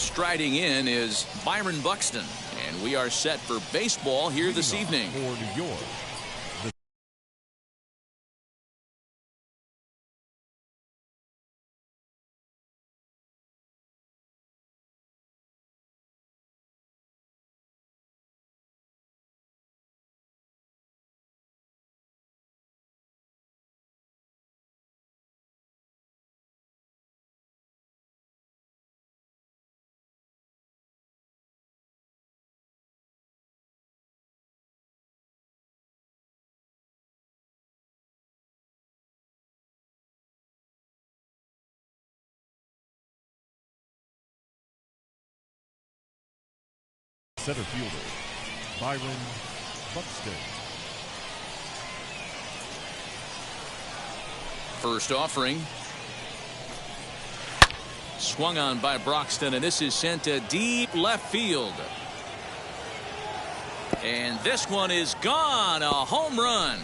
striding in is Byron Buxton, and we are set for baseball here this evening. For New York. Center fielder, Byron Buxton. First offering. Swung on by Broxton, and this is sent to deep left field. And this one is gone. A home run.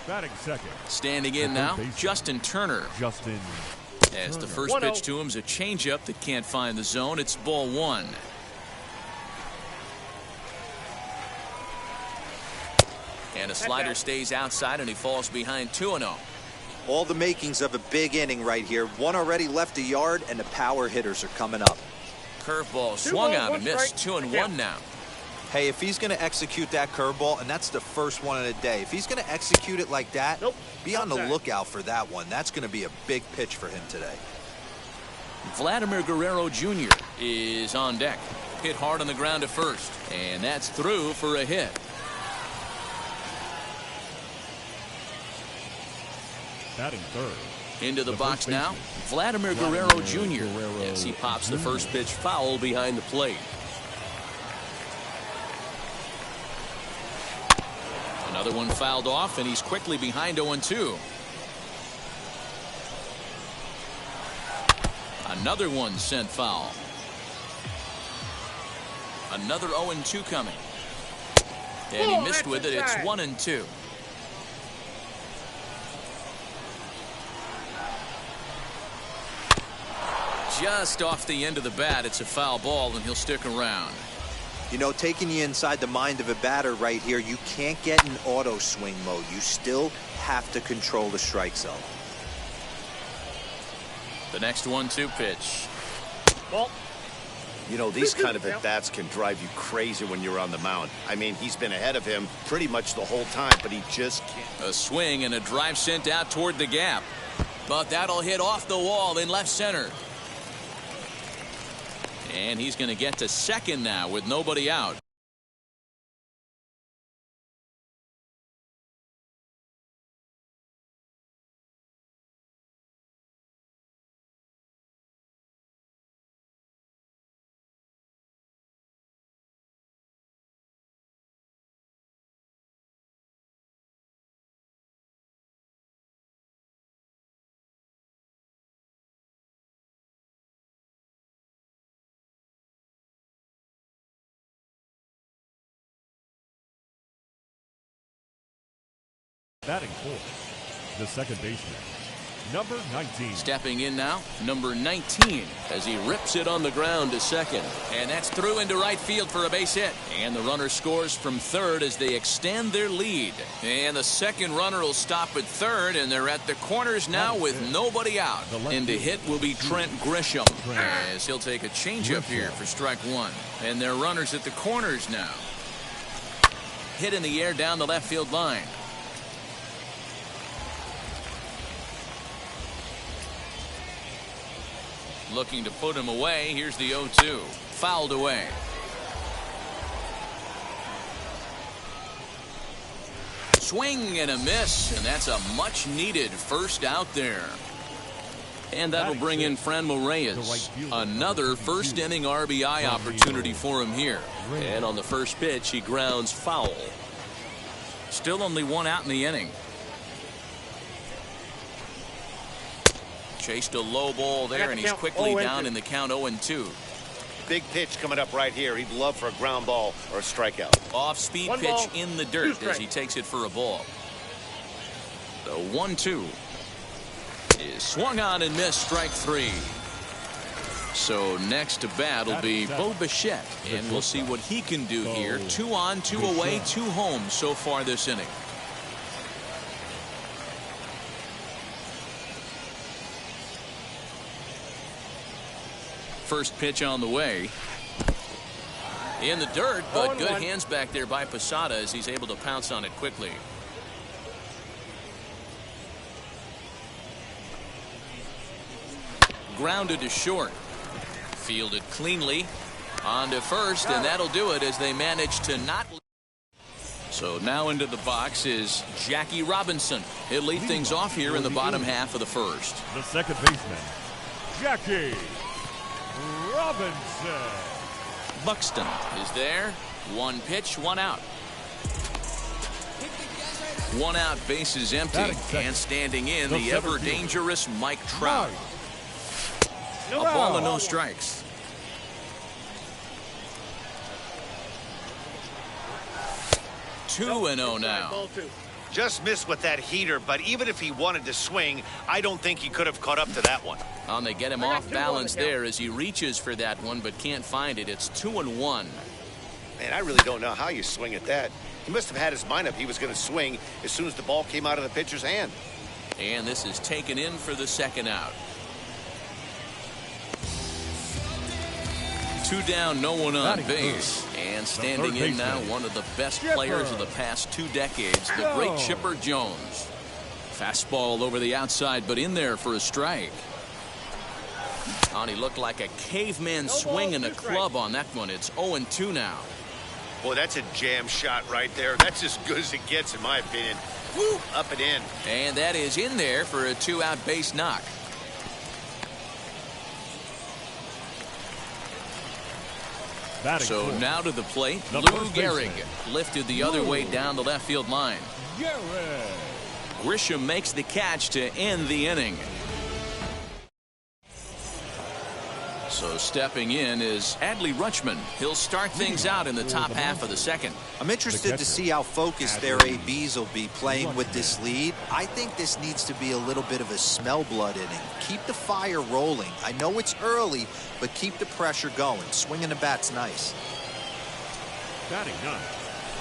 Batting second. Standing in now, Justin Turner. As the first pitch to him is a changeup that can't find the zone. It's ball one. And a slider stays outside, and he falls behind 2-0. All the makings of a big inning right here. One already left a yard, and the power hitters are coming up. Curveball swung on and missed. 2-1 now. Hey, if he's going to execute that curveball, and that's the first one of the day, if he's going to execute it like that, be on the lookout for that one. That's going to be a big pitch for him today. Vladimir Guerrero Jr. is on deck. Hit hard on the ground to first, and that's through for a hit. Batting third. Into the box now, Vladimir Guerrero Jr. as he pops the first pitch foul behind the plate. Another one fouled off, and he's quickly behind 0-2. Another one sent foul. Another 0-2 coming. And he missed with it. It's 1-2. Just off the end of the bat, it's a foul ball, and he'll stick around. You know, taking you inside the mind of a batter right here, you can't get in auto swing mode. You still have to control the strike zone. The next 1-2 pitch. Well, you know, these kind of at-bats can drive you crazy when you're on the mound. I mean, he's been ahead of him pretty much the whole time, but he just can't. A swing and a drive sent out toward the gap. But that'll hit off the wall in left center. And he's going to get to second now with nobody out. Batting fourth, the second baseman, number 19. Stepping in now, number 19, as he rips it on the ground to second. And that's through into right field for a base hit. And the runner scores from third as they extend their lead. And the second runner will stop at third, and they're at the corners now with nobody out. And the hit will be Trent Grisham, as he'll take a changeup here for strike one. And their runners at the corners now. Hit in the air down the left field line. Looking to put him away. Here's the 0-2. Fouled away. Swing and a miss, and that's a much needed first out there. And that'll bring in Franmil Reyes. Another first inning RBI opportunity for him here. And on the first pitch, he grounds foul. Still only one out in the inning. Chased a low ball there, and he's quickly down in the count 0-2. Big pitch coming up right here. He'd love for a ground ball or a strikeout. Off-speed pitch in the dirt as he takes it for a ball. The 1-2 is swung on and missed. Strike three. So next to bat will be Bo Bichette, and we'll see what he can do here. 2 on, 2 away, 2 home so far this inning. First pitch on the way. In the dirt, but good hands back there by Posada as he's able to pounce on it quickly. Grounded to short. Fielded cleanly. On to first, and that'll do it as they manage to not. So now into the box is Jackie Robinson. He'll lead things off here in the bottom half of the first. The second baseman, Jackie Robinson. Buxton is there. 1 pitch, 1 out. 1 out, bases empty, and standing in the ever-dangerous Mike Trout. A ball and no strikes. Two and 0 now. Just missed with that heater, but even if he wanted to swing, I don't think he could have caught up to that one. They get him off balance there as he reaches for that one, but can't find it. It's 2-1. Man, I really don't know how you swing at that. He must have had his mind up he was going to swing as soon as the ball came out of the pitcher's hand. And this is taken in for the second out. 2 down, no one on base. And standing in now, one of the best players of the past 2 decades, the great Chipper Jones. Fastball over the outside, but in there for a strike. He looked like a caveman swinging a club on that one. It's 0-2 now. Boy, that's a jam shot right there. That's as good as it gets, in my opinion. Woo, up and in. And that is in there for a 2-out base knock. So now to the plate, Lou Gehrig lifted the other way down the left field line. Grisham makes the catch to end the inning. So stepping in is Adley Rutschman. He'll start things out in the top half of the second. I'm interested to see how focused their ABs will be playing with this lead. I think this needs to be a little bit of a smell blood inning. Keep the fire rolling. I know it's early, but keep the pressure going. Swinging the bat's nice.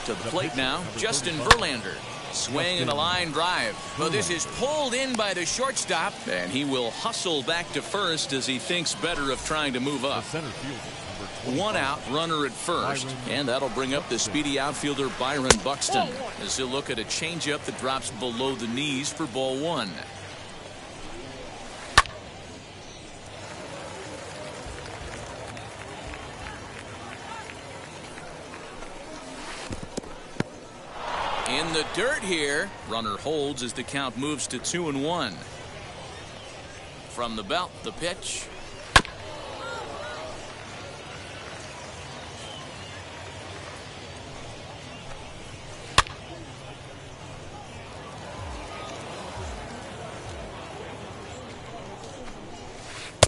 To the plate now, Justin Verlander. Swing and a line drive. But this is pulled in by the shortstop, and he will hustle back to first as he thinks better of trying to move up. 1 out, runner at first, and that'll bring up the speedy outfielder Byron Buxton as he'll look at a changeup that drops below the knees for ball 1. In the dirt here. Runner holds as the count moves to 2-1. From the belt, the pitch.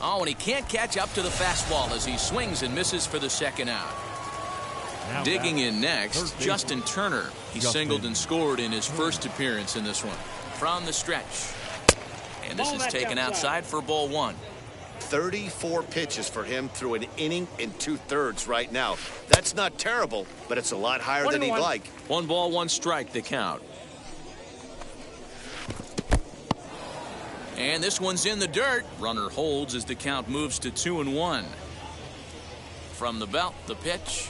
And he can't catch up to the fastball as he swings and misses for the second out. Digging in next, Justin Turner. He singled and scored in his first appearance in this one. From the stretch. And this is taken outside for ball 1. 34 pitches for him through an inning and 2/3 right now. That's not terrible, but it's a lot higher than he'd like. 1 ball, 1 strike, the count. And this one's in the dirt. Runner holds as the count moves to 2-1. From the belt, the pitch.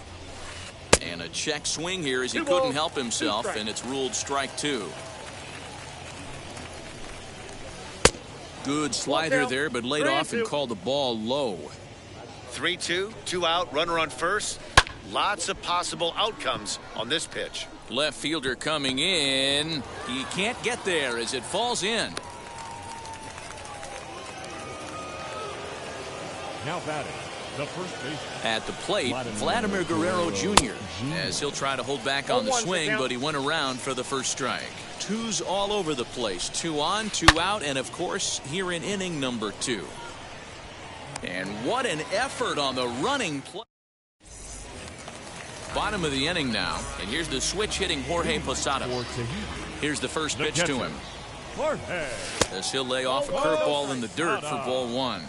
And a check swing here as he couldn't help himself, and it's ruled strike 2. Good slider there, but laid off and called the ball low. 3-2, 2 out, runner on first. Lots of possible outcomes on this pitch. Left fielder coming in. He can't get there as it falls in. Now batting, the first baseman. At the plate, Vladimir Guerrero Jr. as he'll try to hold back on the swing, but he went around for the first strike. 2s all over the place. 2 on, 2 out, and of course here in inning number 2. And what an effort on the running play. Bottom of the inning now, and here's the switch hitting Jorge Posada. Here's the first pitch to him. as he'll lay off a curveball in the dirt for ball one.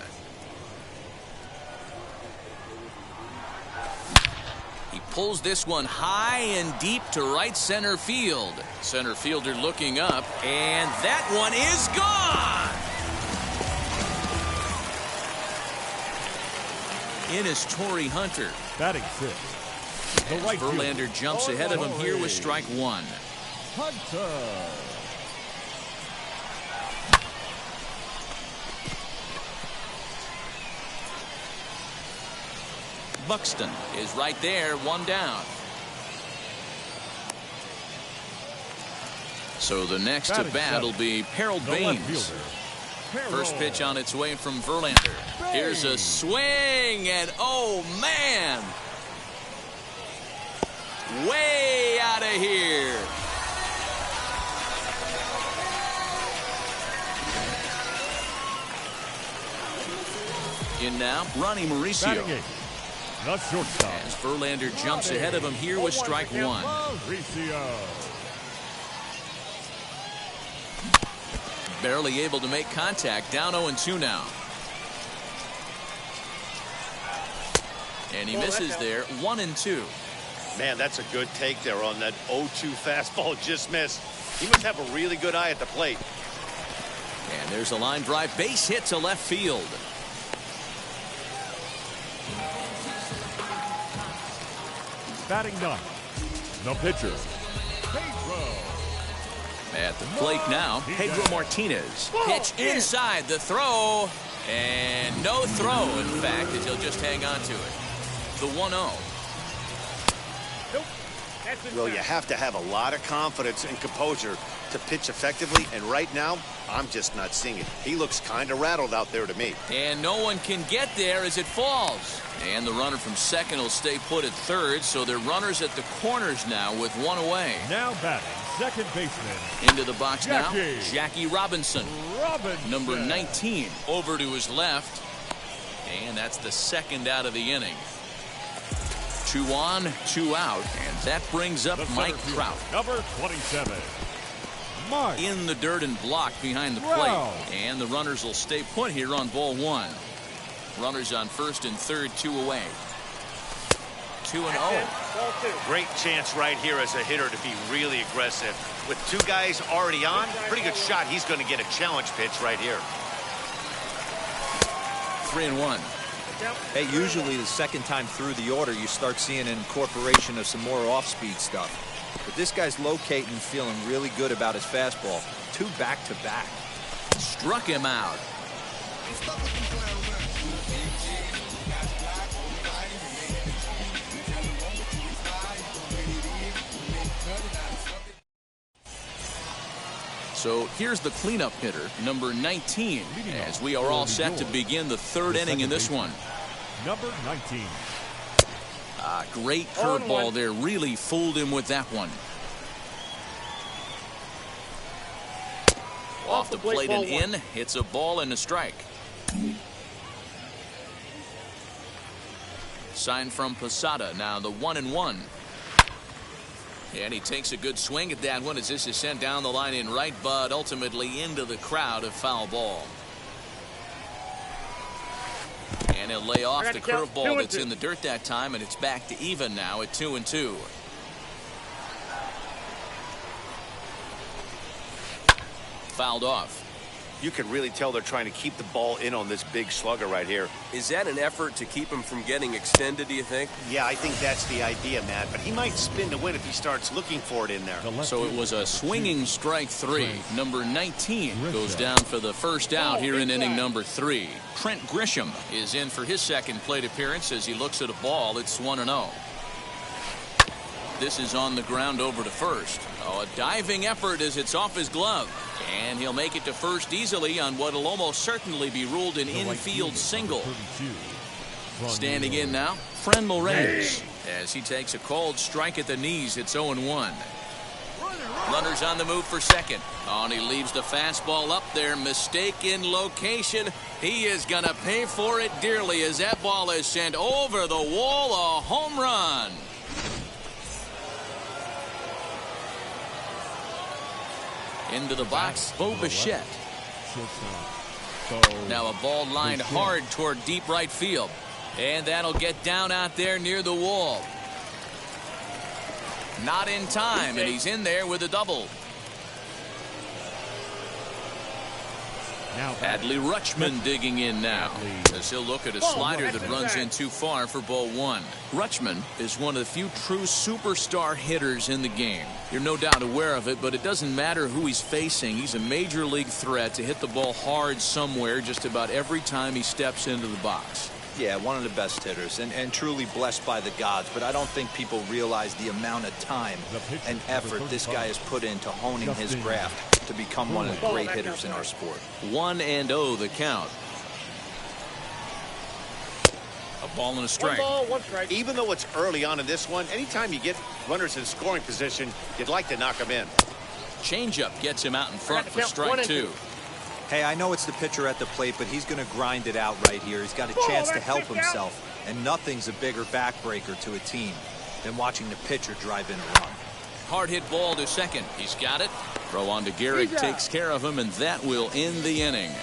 He pulls this one high and deep to right center field. Center fielder looking up, and that one is gone. In is Torrey Hunter. Batting sixth. The right Verlander jumps ahead of him here with strike one. Hunter. Buxton is right there, one down. So the next at bat will be Harold Baines. First pitch on its way from Verlander. Here's a swing, and oh man, way out of here. In now, Ronnie Mauricio. The shortstop. As Verlander jumps ahead of him here with strike one. Barely able to make contact. Down 0-2 now. And he misses there. 1-2. Man, that's a good take there on that 0-2 fastball. Just missed. He must have a really good eye at the plate. And there's a line drive. Base hit to left field. Batting ninth, the pitcher, Pedro. At the plate now, Pedro Martinez. Pitch inside the throw. And no throw, in fact, as he'll just hang on to it. The 1-0. Well, you have to have a lot of confidence and composure to pitch effectively, and right now, I'm just not seeing it. He looks kind of rattled out there to me. And no one can get there as it falls. And the runner from second will stay put at third, so they're runners at the corners now with one away. Now batting, second baseman. Into the box now, Jackie Robinson. Number 19 over to his left. And that's the second out of the inning. 2 on, 2 out, and that brings up Mike Trout. Number 27. Mike. In the dirt and blocked behind the plate. And the runners will stay put here on ball one. Runners on first and third, 2 away. 2-0. Great chance right here as a hitter to be really aggressive. With 2 guys already on, pretty good shot. He's going to get a challenge pitch right here. 3-1. Hey, usually the second time through the order, you start seeing an incorporation of some more off-speed stuff. But this guy's locating and feeling really good about his fastball. 2 back-to-back. Struck him out. So here's the cleanup hitter, number 19, as we are all set to begin the third inning in this one. Number 19. Great curveball there. Really fooled him with that one. Off the plate and in. Hits a ball and a strike. Sign from Posada. Now the 1-1. And he takes a good swing at that one as this is sent down the line in right, but ultimately into the crowd of foul ball. And he'll lay off the curveball that's in the dirt that time, and it's back to even now at 2-2. Fouled off. You can really tell they're trying to keep the ball in on this big slugger right here. Is that an effort to keep him from getting extended, do you think? Yeah, I think that's the idea, Matt. But he might spin to win if he starts looking for it in there. So it was a swinging strike 3. Number 19 goes down for the first out here in inning number 3. Trent Grisham is in for his second plate appearance as he looks at a ball. It's 1-0. This is on the ground over to first. Oh, a diving effort as it's off his glove. And he'll make it to first easily on what will almost certainly be ruled an infield single. Standing in now, Franmil Reyes. As he takes a cold strike at the knees, it's 0-1. Runners on the move for second. Oh, and he leaves the fastball up there. Mistaken location. He is going to pay for it dearly as that ball is sent over the wall. A home run. Into the box, Bo Bichette. Now a ball lined hard toward deep right field. And that'll get down out there near the wall. Not in time, and he's in there with a double. Adley Rutschman digging in now as he'll look at a slider that runs in too far for ball one. Rutschman is one of the few true superstar hitters in the game. You're no doubt aware of it, but it doesn't matter who he's facing. He's a major league threat to hit the ball hard somewhere just about every time he steps into the box. Yeah, one of the best hitters and truly blessed by the gods, but I don't think people realize the amount of time and effort this guy has put into honing his craft to become one of the great hitters in our sport. 1-0 the count. A ball and a strike. 1 ball, 1 strike. Even though it's early on in this one, anytime you get runners in scoring position, you'd like to knock them in. Changeup gets him out in front for strike 2. Hey, I know it's the pitcher at the plate, but he's going to grind it out right here. He's got a chance to help himself, and nothing's a bigger backbreaker to a team than watching the pitcher drive in a run. Hard hit ball to second. He's got it. Throw on to Gehrig takes care of him, and that will end the inning.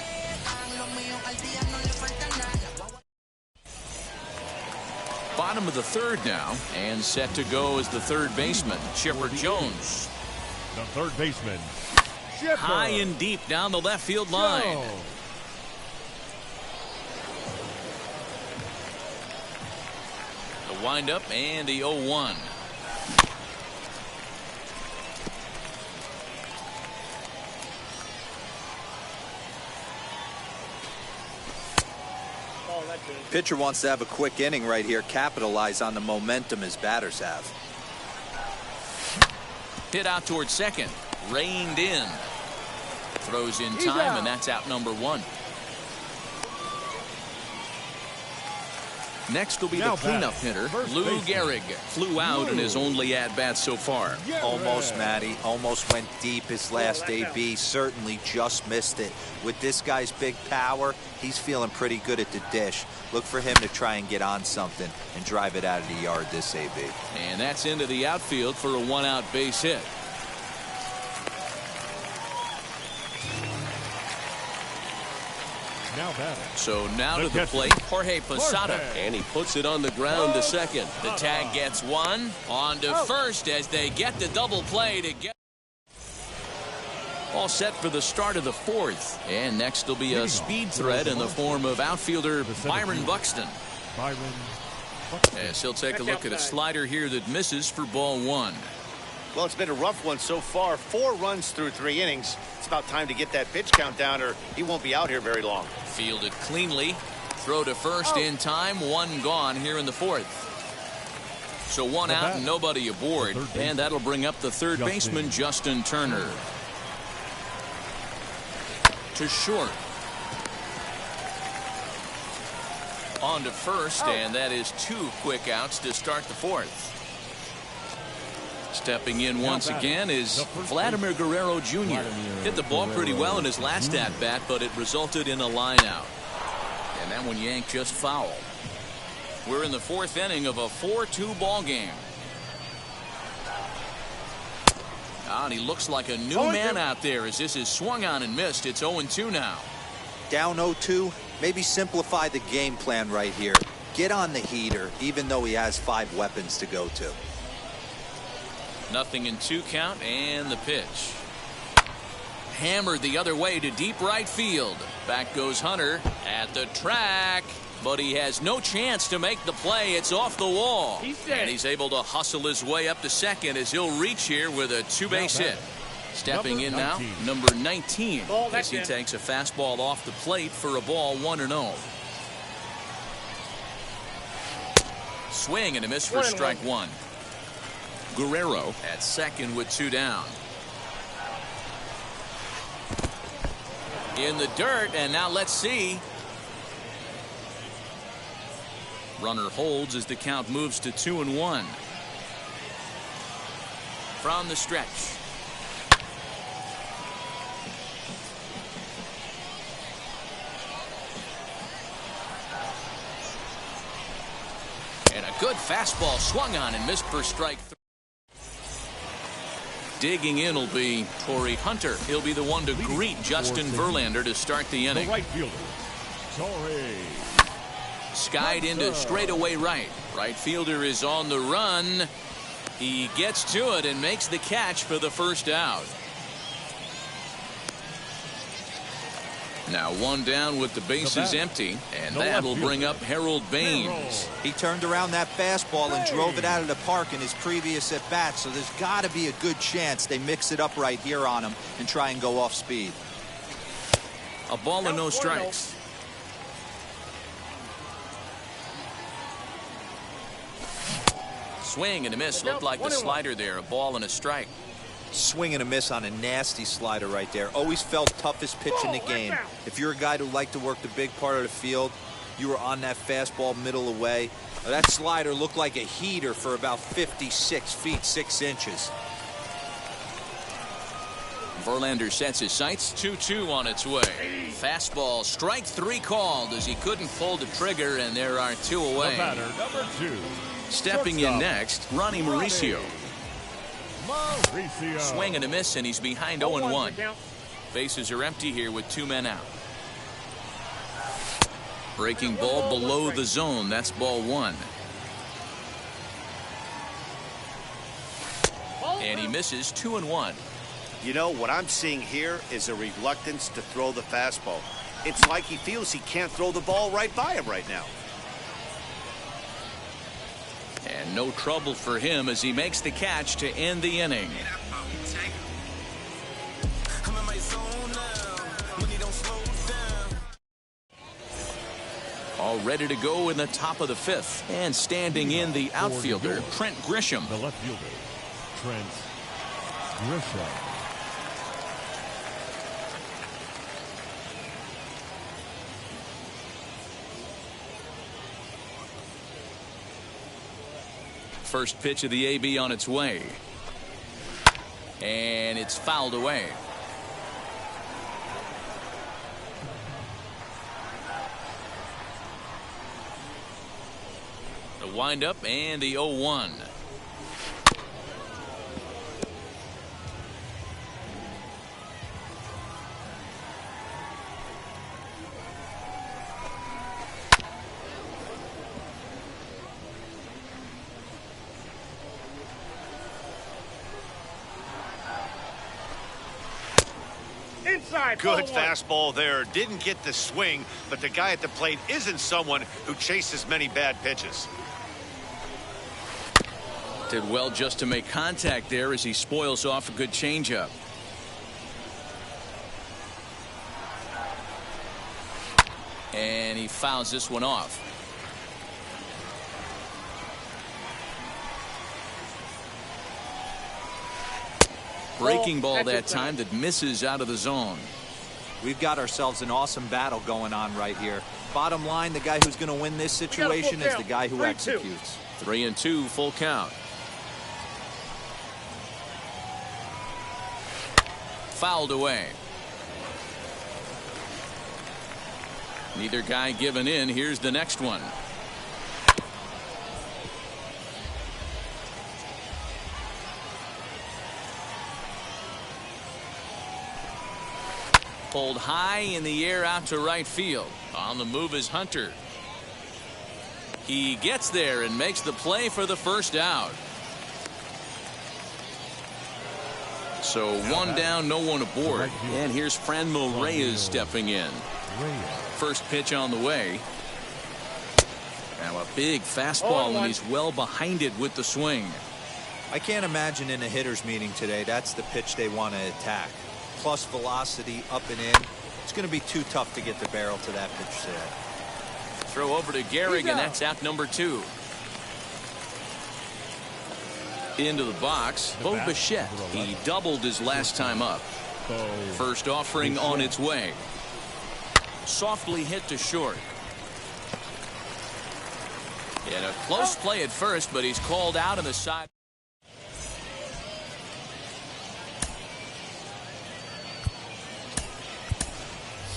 Bottom of the third now, and set to go is the third baseman, Chipper Jones. The third baseman. High and deep down the left field line. The windup and the 0-1. Pitcher wants to have a quick inning right here, capitalize on the momentum his batters have. Hit out towards second. Reined in. Throws in time, and that's out number 1. Next will be the cleanup hitter, Lou Gehrig. Flew out in his only at-bat so far. Almost, Matty. Almost went deep his last AB. Certainly just missed it. With this guy's big power, he's feeling pretty good at the dish. Look for him to try and get on something and drive it out of the yard this AB. And that's into the outfield for a 1-out base hit. So now to the plate, Jorge Posada, and he puts it on the ground to second. The tag gets 1. On to first as they get the double play to get. All set for the start of the 4th. And next will be a speed threat in the form of outfielder Byron Buxton. As he'll take a look at a slider here that misses for ball 1. Well, it's been a rough one so far. 4 runs through 3 innings. It's about time to get that pitch count down, or he won't be out here very long. Fielded cleanly. Throw to first in time. 1 gone here in the 4th. So 1 out and nobody aboard. And that'll bring up the third baseman, Justin Turner. To short. On to first, and that is 2 quick outs to start the 4th. Stepping in once again is Vladimir Guerrero Jr. Hit the ball pretty well in his last at-bat, but it resulted in a line out. And that one yanked just foul. We're in the 4th inning of a 4-2 ball game. And he looks like a new man out there as this is swung on and missed. It's 0-2 now. Down 0-2, maybe simplify the game plan right here. Get on the heater, even though he has 5 weapons to go to. Nothing in 2 count, and the pitch. Hammered the other way to deep right field. Back goes Hunter at the track, but he has no chance to make the play. It's off the wall. And he's able to hustle his way up to second as he'll reach here with a 2-base hit. Stepping in now, number 19, as he takes a fastball off the plate for a ball 1-0. Swing and a miss for strike 1. Guerrero at second with 2 down. In the dirt, and now let's see. Runner holds as the count moves to 2-1. From the stretch. And a good fastball swung on and missed for strike 3. Digging in will be Torrey Hunter. He'll be the one to greet Justin Verlander to start the inning. The right fielder, Torrey. Skied into straightaway right. Right fielder is on the run. He gets to it and makes the catch for the first out. Now one down with the bases empty, and that will bring up Harold Baines. He turned around that fastball and drove it out of the park in his previous at bat, so there's got to be a good chance they mix it up right here on him and try and go off speed. A ball and no strikes. Swing and a miss. Looked like the slider there. A ball and a strike. Swing and a miss on a nasty slider right there. Always felt toughest pitch in the game. If you're a guy who liked to work the big part of the field, you were on that fastball middle away. That slider looked like a heater for about 56 feet 6 inches. Verlander sets his sights. 2-2 on its way. Fastball, strike 3 called as he couldn't pull the trigger, and there are 2 away. The batter, number 2. Stepping in next, Ronnie Mauricio. Mauricio. Swing and a miss, and he's behind 0-1. Bases are empty here with 2 men out. Breaking ball below the zone. That's ball 1. And he misses 2-1. You know, what I'm seeing here is a reluctance to throw the fastball. It's like he feels he can't throw the ball right by him right now. And no trouble for him as he makes the catch to end the inning. All ready to go in the top of the 5th. And standing in the outfielder, Trent Grisham. The left fielder, Trent Grisham. First pitch of the AB on its way. And it's fouled away. The windup and the 0-1. Good fastball there. Didn't get the swing, but the guy at the plate isn't someone who chases many bad pitches. Did well just to make contact there as he spoils off a good changeup. And he fouls this one off. Breaking ball that time that misses out of the zone. We've got ourselves an awesome battle going on right here. Bottom line, the guy who's going to win this situation is the guy who executes. 3-2, full count. Fouled away. Neither guy giving in. Here's the next one. Pulled high in the air out to right field. On the move is Hunter. He gets there and makes the play for the first out. So 1 down, no one aboard. And here's Franmil Reyes stepping in. First pitch on the way. Now a big fastball, and he's well behind it with the swing. I can't imagine in a hitter's meeting today that's the pitch they want to attack. Plus velocity up and in. It's going to be too tough to get the barrel to that pitch today. Throw over to Gehrig, and that's out number 2. Into the box, Bo Bichette. He doubled his last time up. First offering on its way. Softly hit to short. And a close play at first, but he's called out on the side.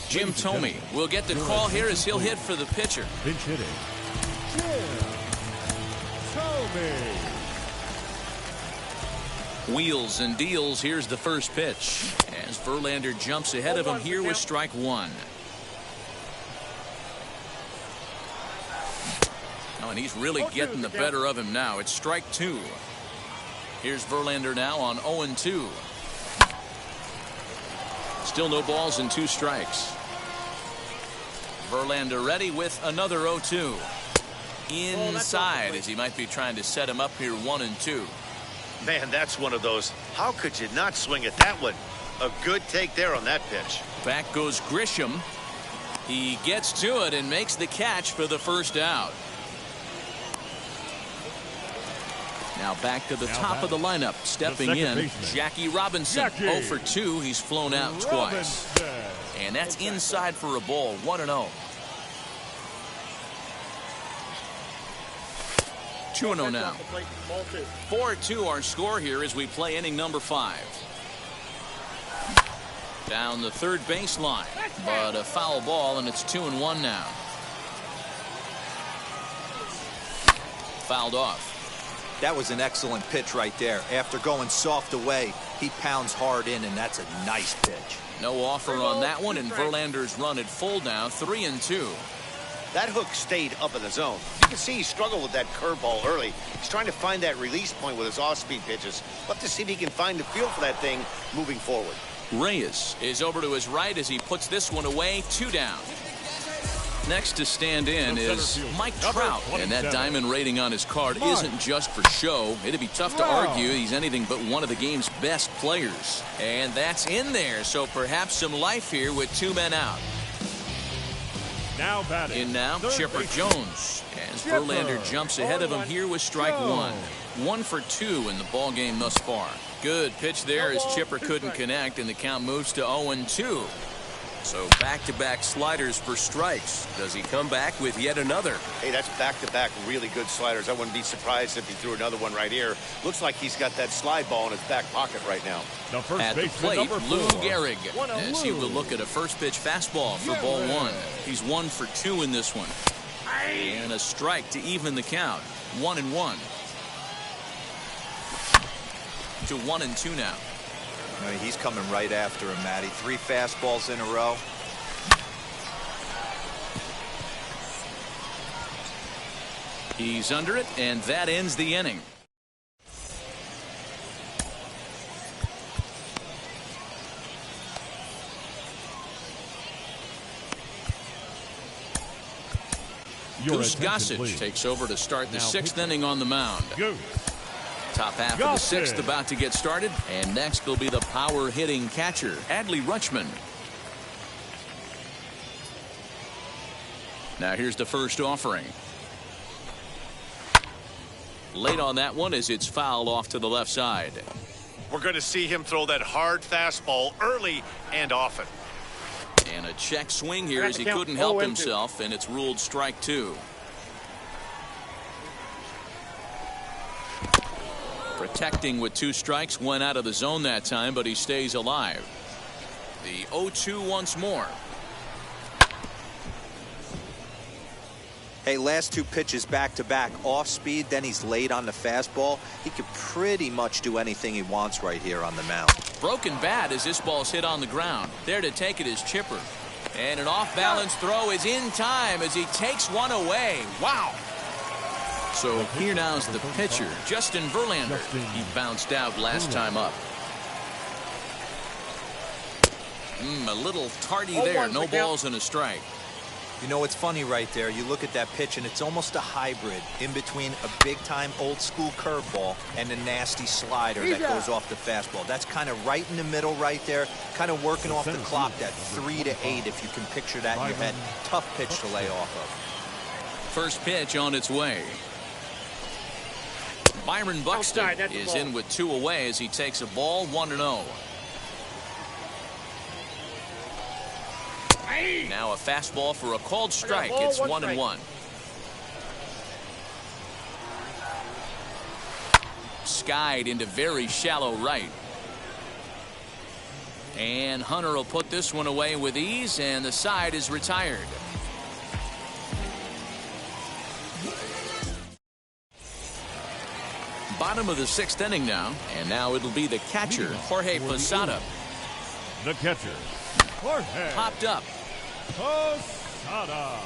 Jim Thome will get the call here as he'll hit for the pitcher. Pinch hitting, Jim Thome. Wheels and deals. Here's the first pitch as Verlander jumps ahead of him here with strike one. Oh, and he's really getting the better of him now. It's strike two. Here's Verlander now on 0-2. Still no balls and 2 strikes. Verlander ready with another 0-2. Inside as he might be trying to set him up here 1-2. Man, that's one of those. How could you not swing at that one? A good take there on that pitch. Back goes Grisham. He gets to it and makes the catch for the first out. Now back to the top of the lineup. Stepping in, Jackie Robinson. 0 for 2. He's flown out twice. And that's inside for a ball. 1-0. 2-0 now. 4-2 our score here as we play inning number 5. Down the third baseline, but a foul ball, and it's 2-1 now. Fouled off. That was an excellent pitch right there. After going soft away, he pounds hard in, and that's a nice pitch. No offer on that one, and Verlander's run at full now, 3-2. That hook stayed up in the zone. You can see he struggled with that curveball early. He's trying to find that release point with his off-speed pitches. Love to see if he can find the feel for that thing moving forward. Reyes is over to his right as he puts this one away. 2 down. Next to stand in is Mike Trout, and that diamond rating on his card isn't just for show. It'd be tough to argue he's anything but one of the game's best players. And that's in there, so perhaps some life here with 2 men out. Now batting. In now, Chipper Jones, as Verlander jumps ahead of him here with strike one. 1 for 2 in the ball game thus far. Good pitch there as Chipper couldn't connect, and the count moves to 0-2. So back-to-back sliders for strikes. Does he come back with yet another? Hey, that's back-to-back really good sliders. I wouldn't be surprised if he threw another one right here. Looks like he's got that slide ball in his back pocket right now. At the plate, Lou Gehrig, as he will look at a first pitch fastball for ball 1. He's 1 for 2 in this one. And a strike to even the count. 1-1. To 1-2 now. I mean, he's coming right after him, Matty. 3 fastballs in a row. He's under it, and that ends the inning. Goose Gossage takes over to start the 6th inning on the mound. Top half of the 6th about to get started, and next will be the power hitting catcher, Adley Rutschman. Now here's the first offering. Late on that one as it's fouled off to the left side. We're going to see him throw that hard fastball early and often. And a check swing here as he couldn't help himself, and it's ruled strike 2. Protecting with 2 strikes, went out of the zone that time, but he stays alive. The 0-2 once more. Hey, last 2 pitches back-to-back. Off speed, then he's late on the fastball. He could pretty much do anything he wants right here on the mound. Broken bat as this ball's hit on the ground. There to take it is Chipper. And an off-balance throw is in time as he takes one away. Wow. So here now's the pitcher, Justin Verlander. He bounced out last time up. A little tardy there. No balls and a strike. You know, it's funny right there. You look at that pitch, and it's almost a hybrid in between a big-time old-school curveball and a nasty slider that goes off the fastball. That's kind of right in the middle right there, kind of working off the clock, that 3 to 8, if you can picture that in your head. Tough pitch to lay off of. First pitch on its way. Byron Buxton is in with 2 away as he takes a ball. 1-0. Now a fastball for a called strike. It's 1-1. Skied into very shallow right. And Hunter will put this one away with ease, and the side is retired. Bottom of the 6th inning now. And now it'll be the catcher, Jorge Posada. The catcher, Jorge Popped up. Posada.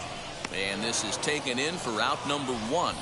And this is taken in for out number 1.